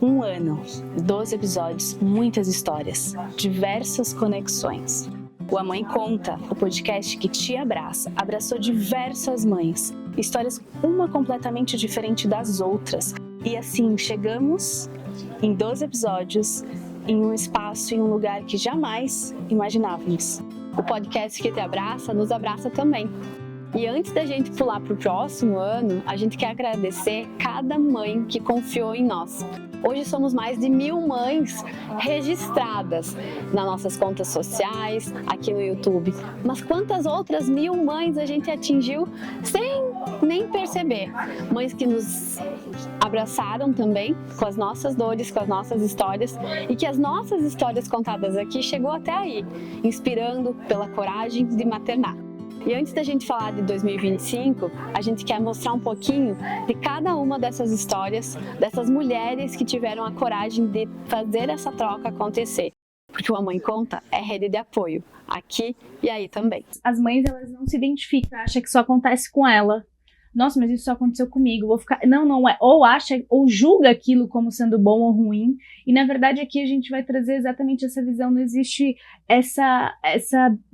Um ano, 12 episódios, muitas histórias, diversas conexões. O A Mãe Conta, o podcast que te abraça, abraçou diversas mães. Histórias uma completamente diferente das outras. E assim, chegamos em 12 episódios, em um espaço, em um lugar que jamais imaginávamos. O podcast que te abraça, nos abraça também. E antes da gente pular para o próximo ano, a gente quer agradecer cada mãe que confiou em nós. Hoje somos mais de 1000 mães registradas nas nossas contas sociais, aqui no YouTube. Mas quantas outras 1000 mães a gente atingiu sem nem perceber? Mães que nos abraçaram também com as nossas dores, com as nossas histórias, e que as nossas histórias contadas aqui chegou até aí, inspirando pela coragem de maternar. E antes da gente falar de 2025, a gente quer mostrar um pouquinho de cada uma dessas histórias, dessas mulheres que tiveram a coragem de fazer essa troca acontecer. Porque o A Mãe Conta é rede de apoio, aqui e aí também. As mães, elas não se identificam, acham que só acontece com ela. Nossa, mas isso só aconteceu comigo, vou ficar... Não é. Ou acha, ou julga aquilo como sendo bom ou ruim. E, na verdade, aqui a gente vai trazer exatamente essa visão. Não existe essa...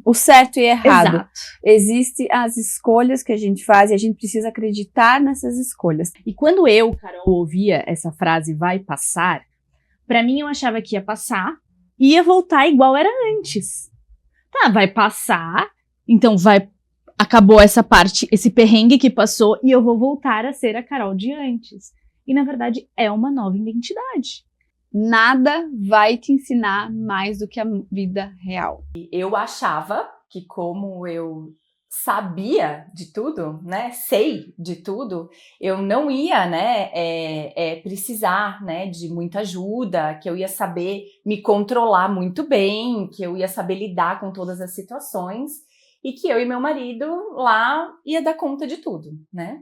O certo e errado. Exato. Existem as escolhas que a gente faz e a gente precisa acreditar nessas escolhas. E quando eu, Carol, ouvia essa frase, vai passar, pra mim eu achava que ia passar e ia voltar igual era antes. Tá, vai passar, então acabou essa parte, esse perrengue que passou e eu vou voltar a ser a Carol de antes. E, na verdade, é uma nova identidade. Nada vai te ensinar mais do que a vida real. Eu achava que, como eu sabia de tudo, né, sei de tudo, eu não ia, né, precisar, né, de muita ajuda, que eu ia saber me controlar muito bem, que eu ia saber lidar com todas as situações e que eu e meu marido lá ia dar conta de tudo, né.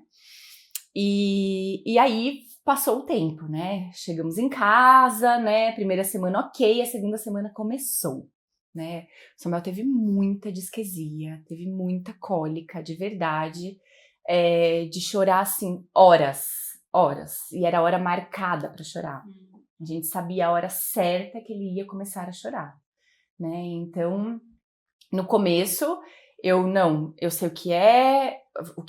E aí passou o tempo, né, chegamos em casa, né, primeira semana ok, a segunda semana começou, né, o Samuel teve muita disquesia, teve muita cólica, de verdade, de chorar, assim, horas, e era a hora marcada para chorar, a gente sabia a hora certa que ele ia começar a chorar, né, então, no começo, eu sei o que é, o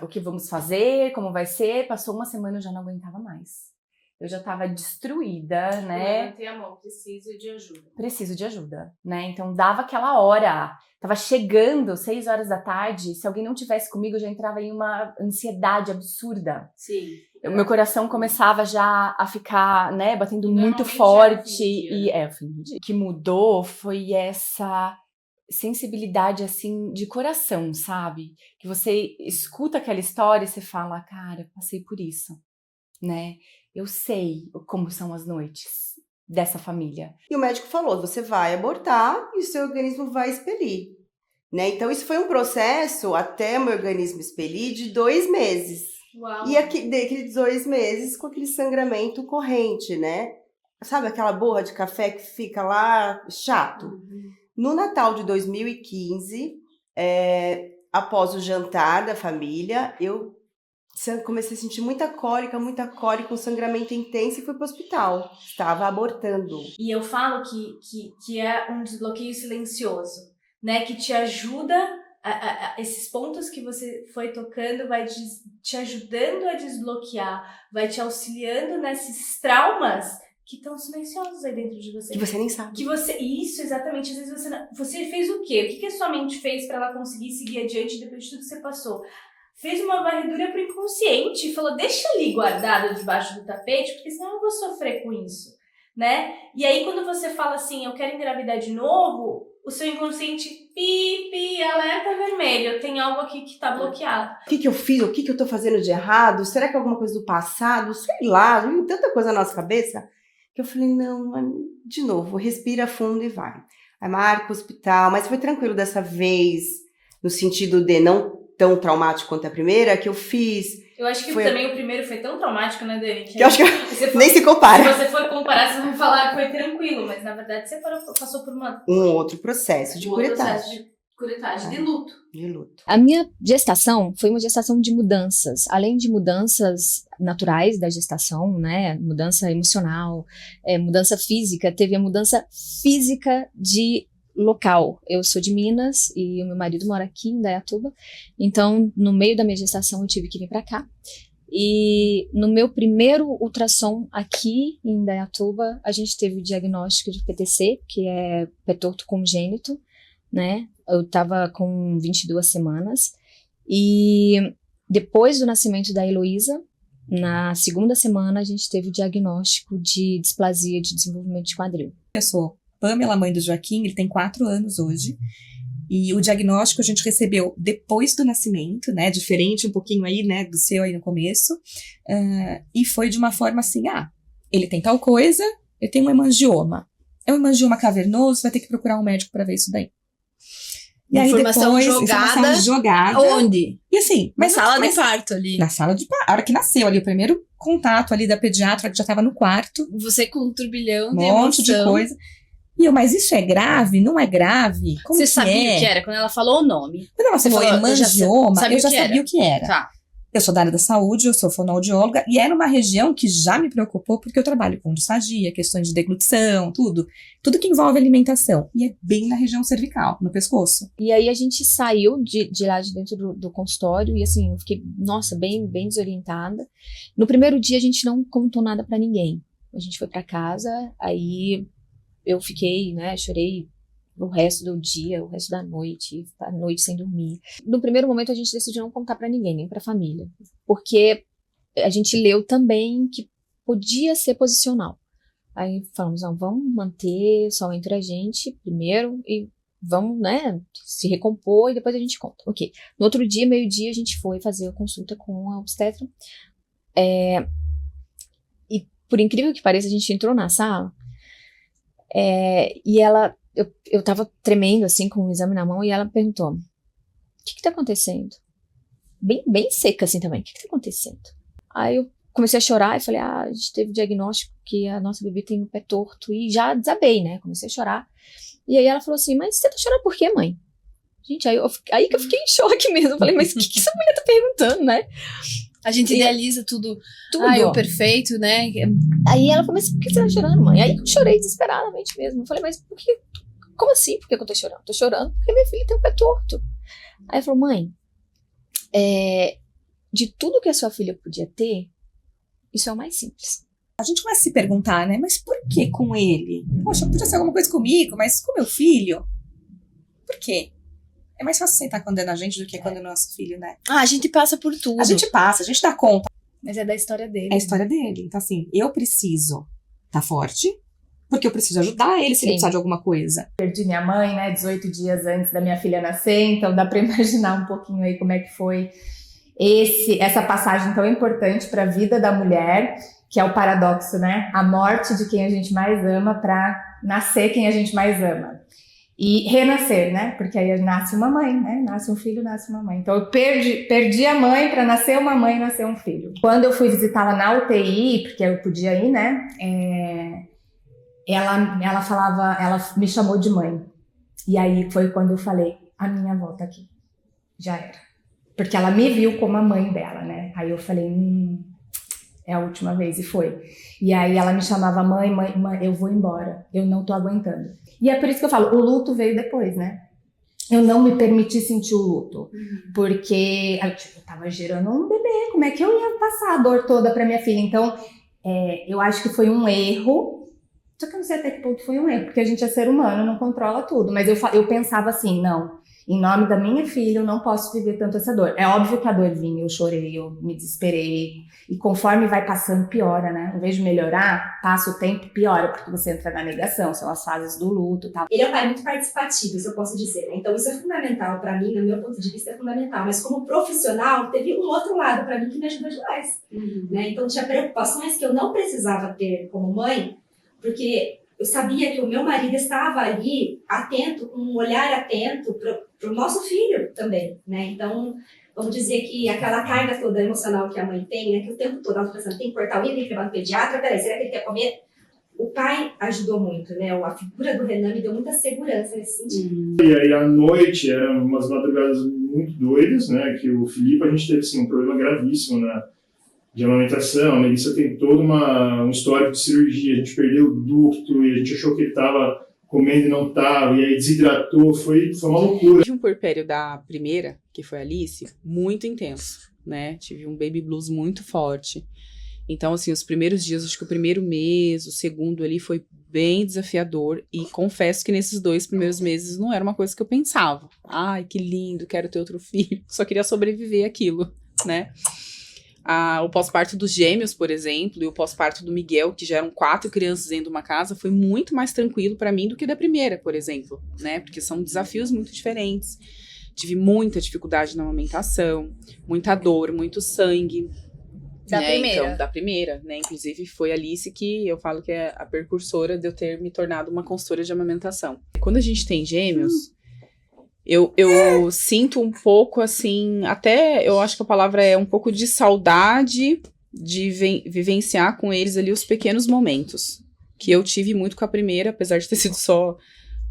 que vamos fazer, como vai ser, passou uma semana eu já não aguentava mais. Eu já estava destruída, né? Eu levantei a mão, preciso de ajuda. Preciso de ajuda, né? Então dava aquela hora, tava chegando 6 horas da tarde, se alguém não tivesse comigo eu já entrava em uma ansiedade absurda. Sim. Meu coração começava já a ficar, né, batendo muito forte. O fim do dia. O que mudou foi essa sensibilidade, assim, de coração, sabe? Que você escuta aquela história e você fala, cara, passei por isso, né? Eu sei como são as noites dessa família. E o médico falou, você vai abortar e o seu organismo vai expelir, né? Então isso foi um processo, até o meu organismo expelir, de 2 meses. Uau. E daqueles 2 meses com aquele sangramento corrente, né? Sabe aquela borra de café que fica lá chato? No Natal de 2015, após o jantar da família, eu comecei a sentir muita cólica, um sangramento intenso e fui para o hospital. Estava abortando. E eu falo que é um desbloqueio silencioso, né? Que te ajuda, esses pontos que você foi tocando, vai te ajudando a desbloquear, vai te auxiliando nesses traumas que estão silenciosos aí dentro de você. Que você nem sabe. Isso, exatamente. Às vezes você fez o quê? O que a sua mente fez para ela conseguir seguir adiante depois de tudo que você passou? Fez uma varredura pro inconsciente e falou, deixa ali guardado debaixo do tapete, porque senão eu vou sofrer com isso, né? E aí quando você fala assim, eu quero engravidar de novo, o seu inconsciente, alerta vermelho, tem algo aqui que tá bloqueado. O que eu fiz? O que eu tô fazendo de errado? Será que é alguma coisa do passado? Sei lá, vem tanta coisa na nossa cabeça que eu falei, não, de novo, respira fundo e vai. Aí marca o hospital, mas foi tranquilo dessa vez, no sentido de não tão traumático quanto a primeira, que eu fiz. Eu acho que também o primeiro foi tão traumático, né, Dani? Que eu acho que nem se compara. Se você for comparar, você vai falar que foi tranquilo, mas na verdade você passou por um outro processo de curetagem. Curetagem de luto. De luto. A minha gestação foi uma gestação de mudanças, além de mudanças naturais da gestação, né, mudança emocional, mudança física, teve a mudança física de local. Eu sou de Minas e o meu marido mora aqui em Indaiatuba, então no meio da minha gestação eu tive que vir para cá. E no meu primeiro ultrassom aqui em Indaiatuba, a gente teve o diagnóstico de PTC, que é pé torto congênito, né? Eu estava com 22 semanas. E depois do nascimento da Heloísa, na segunda semana, a gente teve o diagnóstico de displasia de desenvolvimento de quadril. Eu sou Pamela, mãe do Joaquim, ele tem 4 anos hoje. E o diagnóstico a gente recebeu depois do nascimento, né, diferente um pouquinho aí, né, do seu aí no começo, e foi de uma forma assim, ele tem tal coisa, eu tenho um hemangioma. É um hemangioma cavernoso, vai ter que procurar um médico para ver isso daí. E aí Informação depois, jogada. informação jogada. Onde? E assim, Na sala de parto ali. Na sala de parto, a hora que nasceu ali, o primeiro contato ali da pediatra, que já estava no quarto. Você com um turbilhão Um de monte de emoção. coisa. E eu, mas isso é grave? Não é grave? Como Você que sabia o que era quando ela falou o nome? Quando ela Você falou falou, eu já hemangioma, sabia eu já o que sabia era. o que era. Tá. Eu sou da área da saúde, eu sou fonoaudióloga, e era uma região que já me preocupou, porque eu trabalho com disfagia, questões de deglutição, tudo que envolve alimentação. E é bem na região cervical, no pescoço. E aí a gente saiu de lá de dentro do consultório e assim, eu fiquei, nossa, bem desorientada. No primeiro dia a gente não contou nada pra ninguém. A gente foi pra casa, aí eu fiquei, né, chorei o resto do dia, o resto da noite, a noite sem dormir. No primeiro momento a gente decidiu não contar pra ninguém, nem pra família, porque a gente leu também que podia ser posicional. Aí falamos, não, vamos manter só entre a gente primeiro e vamos, né, se recompor e depois a gente conta. Ok. No outro dia, meio-dia, a gente foi fazer a consulta com a obstetra. E por incrível que pareça, a gente entrou na sala e ela, eu tava tremendo assim com o exame na mão e ela perguntou, o que tá acontecendo? Bem seca assim também, o que tá acontecendo? Aí eu comecei a chorar e falei, a gente teve o diagnóstico que a nossa bebê tem o pé torto e já desabei, né? Comecei a chorar. E aí ela falou assim, mas você tá chorando por quê, mãe? Gente, aí que eu fiquei em choque mesmo. Eu falei, mas o que essa mulher tá perguntando, né? A gente idealiza tudo. Tudo. Ai, o perfeito, né? Aí ela falou, mas por que você tá chorando, mãe? Aí eu chorei desesperadamente mesmo. Eu falei, mas por que? Como assim? Por que eu tô chorando? Tô chorando porque minha filha tem o pé torto. Aí ela falou, mãe, de tudo que a sua filha podia ter, isso é o mais simples. A gente começa a se perguntar, né? Mas por que com ele? Poxa, podia ser alguma coisa comigo, mas com meu filho? Por quê? É mais fácil aceitar quando é na gente do que quando é nosso filho, né? A gente passa por tudo. A gente passa, a gente dá conta. Mas é da história dele. É a história dele. Então, assim, eu preciso estar forte, porque eu preciso ajudar ele se ele precisar de alguma coisa. Perdi minha mãe, né, 18 dias antes da minha filha nascer, então dá para imaginar um pouquinho aí como é que foi essa passagem tão importante para a vida da mulher, que é o paradoxo, né? A morte de quem a gente mais ama para nascer quem a gente mais ama. E renascer, né? Porque aí nasce uma mãe, né? Nasce um filho, nasce uma mãe. Então eu perdi a mãe para nascer uma mãe e nascer um filho. Quando eu fui visitá-la na UTI, porque eu podia ir, né? Ela falava, ela me chamou de mãe. E aí foi quando eu falei, a minha avó tá aqui. Já era. Porque ela me viu como a mãe dela, né? Aí eu falei, é a última vez, e foi. E aí ela me chamava mãe, eu vou embora, eu não tô aguentando. E é por isso que eu falo, o luto veio depois, né? Eu não me permiti sentir o luto, porque eu tava gerando um bebê, como é que eu ia passar a dor toda pra minha filha? Então, eu acho que foi um erro, só que eu não sei até que ponto foi um erro, porque a gente é ser humano, não controla tudo, mas eu pensava assim, não, em nome da minha filha, eu não posso viver tanto essa dor. É óbvio que a dor vinha, eu chorei, eu me desesperei. E conforme vai passando, piora, né? Em vez de melhorar, passa o tempo, piora, porque você entra na negação, são as fases do luto e tal. Ele é um pai muito participativo, isso eu posso dizer, né? Então isso é fundamental para mim, no meu ponto de vista é fundamental. Mas como profissional, teve um outro lado para mim que me ajudou demais. Né? Então tinha preocupações que eu não precisava ter como mãe, porque eu sabia que o meu marido estava ali atento, com um olhar atento para o nosso filho também, né? Então, vamos dizer que aquela carga toda emocional que a mãe tem, né? Que o tempo todo ela está pensando, tem que cortar o unha, tem que levar no pediatra, peraí, será que ele quer comer? O pai ajudou muito, né? A figura do Renan me deu muita segurança nesse sentido. E aí, à noite, eram umas madrugadas muito doidas, né? Que o Felipe, a gente teve, assim, um problema gravíssimo de amamentação. A Melissa tem todo um histórico de cirurgia. A gente perdeu o ducto e a gente achou que ele estava comendo e não estava. E aí desidratou. Foi uma loucura. Tive um puerpério da primeira, que foi a Alice, muito intenso, né? Tive um baby blues muito forte. Então, assim, os primeiros dias, acho que o primeiro mês, o segundo ali foi bem desafiador. E confesso que nesses 2 primeiros meses não era uma coisa que eu pensava. Ai, que lindo, quero ter outro filho. Só queria sobreviver àquilo, né? O pós-parto dos gêmeos, por exemplo, e o pós-parto do Miguel, que já eram 4 crianças dentro de uma casa, foi muito mais tranquilo para mim do que da primeira, por exemplo, né? Porque são desafios muito diferentes. Tive muita dificuldade na amamentação, muita dor, muito sangue. Da primeira. Então, da primeira, né? Inclusive, foi a Alice que eu falo que é a precursora de eu ter me tornado uma consultora de amamentação. Quando a gente tem gêmeos, eu sinto um pouco, assim, até eu acho que a palavra é um pouco de saudade de vivenciar com eles ali os pequenos momentos. Que eu tive muito com a primeira, apesar de ter sido só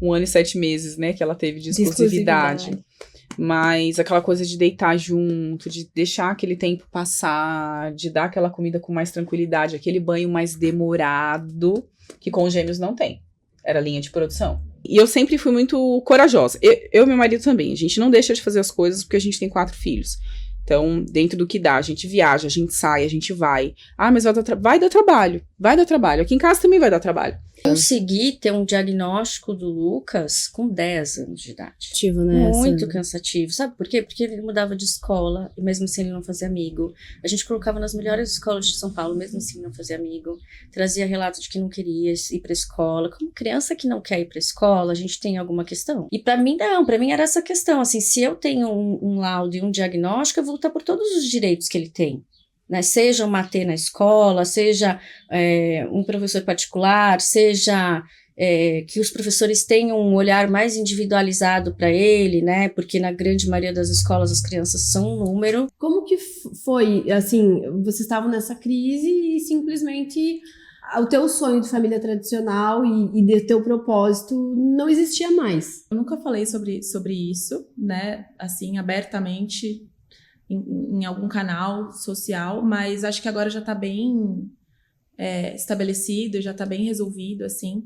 1 ano e 7 meses, né? Que ela teve de exclusividade. Mas aquela coisa de deitar junto, de deixar aquele tempo passar, de dar aquela comida com mais tranquilidade, aquele banho mais demorado, que com os gêmeos não tem. Era linha de produção. E eu sempre fui muito corajosa. Eu e meu marido também. A gente não deixa de fazer as coisas porque a gente tem 4 filhos. Então, dentro do que dá, a gente viaja, a gente sai, a gente vai. Ah, mas vai dar trabalho. Vai dar trabalho. Aqui em casa também vai dar trabalho. Consegui ter um diagnóstico do Lucas com 10 anos de idade. Cansativo, né? Muito cansativo. Sabe por quê? Porque ele mudava de escola e mesmo assim ele não fazia amigo. A gente colocava nas melhores escolas de São Paulo, mesmo assim não fazia amigo. Trazia relatos de que não queria ir pra escola. Como criança que não quer ir pra escola, a gente tem alguma questão? E pra mim não, pra mim era essa questão. Assim, se eu tenho um laudo e um diagnóstico, eu vou lutar por todos os direitos que ele tem. Né, seja uma AT na escola, seja um professor particular, seja que os professores tenham um olhar mais individualizado para ele, né? Porque na grande maioria das escolas as crianças são um número. Como que foi, assim, vocês estavam nessa crise e simplesmente o teu sonho de família tradicional e de teu propósito não existia mais? Eu nunca falei sobre isso, né? Assim, abertamente em algum canal social, mas acho que agora já tá bem estabelecido, já tá bem resolvido, assim.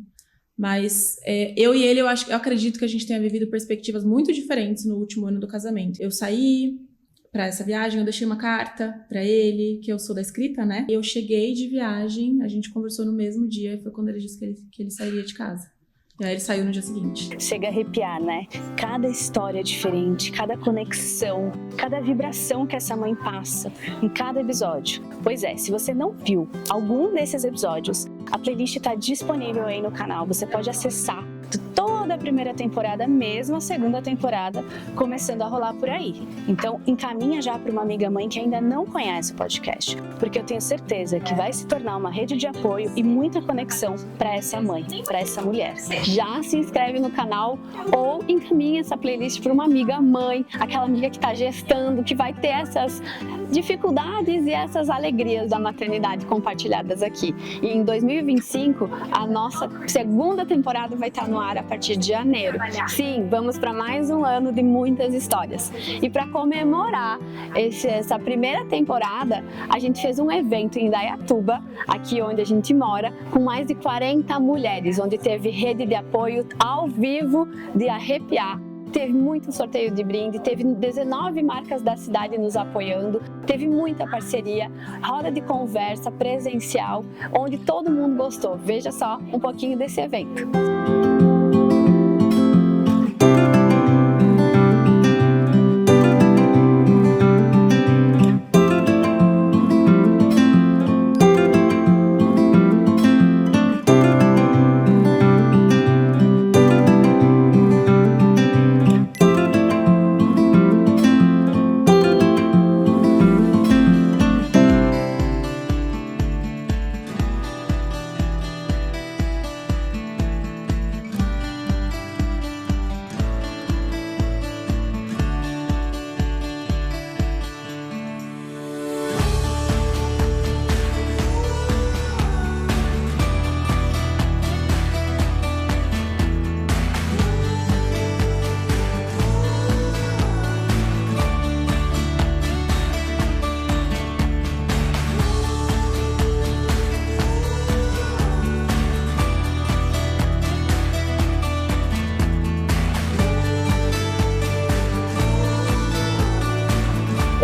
Mas eu e ele, eu acredito que a gente tenha vivido perspectivas muito diferentes no último ano do casamento. Eu saí pra essa viagem, eu deixei uma carta pra ele, que eu sou da escrita, né? Eu cheguei de viagem, a gente conversou no mesmo dia, e foi quando ele disse que ele sairia de casa. E aí ele saiu no dia seguinte. Chega a arrepiar, né? Cada história é diferente, cada conexão, cada vibração que essa mãe passa em cada episódio. Pois é, se você não viu algum desses episódios, a playlist está disponível aí no canal. Você pode acessar toda a primeira temporada, mesmo a segunda temporada, começando a rolar por aí. Então, encaminha já para uma amiga mãe que ainda não conhece o podcast, porque eu tenho certeza que vai se tornar uma rede de apoio e muita conexão para essa mãe, para essa mulher. Já se inscreve no canal ou encaminha essa playlist para uma amiga mãe, aquela amiga que está gestando, que vai ter essas dificuldades e essas alegrias da maternidade compartilhadas aqui. E em 2025, a nossa segunda temporada vai estar no ar a partir de janeiro. Sim, vamos para mais um ano de muitas histórias. E para comemorar essa primeira temporada, a gente fez um evento em Indaiatuba, aqui onde a gente mora, com mais de 40 mulheres, onde teve rede de apoio ao vivo de arrepiar. Teve muito sorteio de brinde, teve 19 marcas da cidade nos apoiando, teve muita parceria, roda de conversa presencial, onde todo mundo gostou. Veja só um pouquinho desse evento.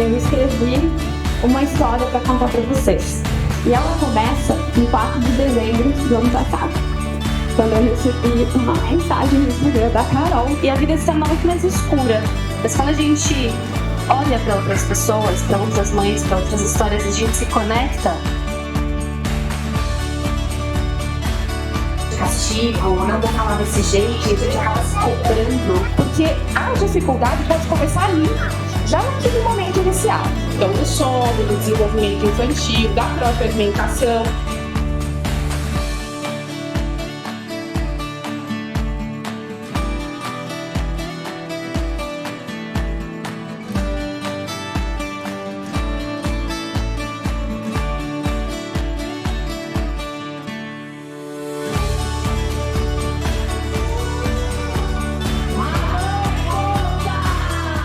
eu escrevi uma história para contar para vocês. E ela começa em 4 de dezembro do ano passado, quando eu recebi uma mensagem no Instagram da Carol e a vida se torna muito mais escura. Mas quando a gente olha para outras pessoas, para outras mães, para outras histórias, a gente se conecta. Castigo, não vou falar desse jeito, e a gente acaba se cobrando. Porque a dificuldade pode começar ali, já naquele momento inicial. Então, do sono, do desenvolvimento infantil, da própria alimentação.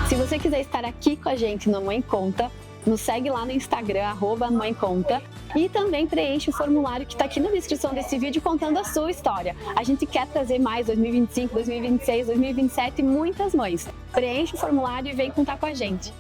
Se você quiser estar aqui com a gente no Mãe Conta, nos segue lá no Instagram, @mãeconta, e também preenche o formulário que está aqui na descrição desse vídeo contando a sua história. A gente quer trazer mais 2025, 2026, 2027, muitas mães. Preenche o formulário e vem contar com a gente.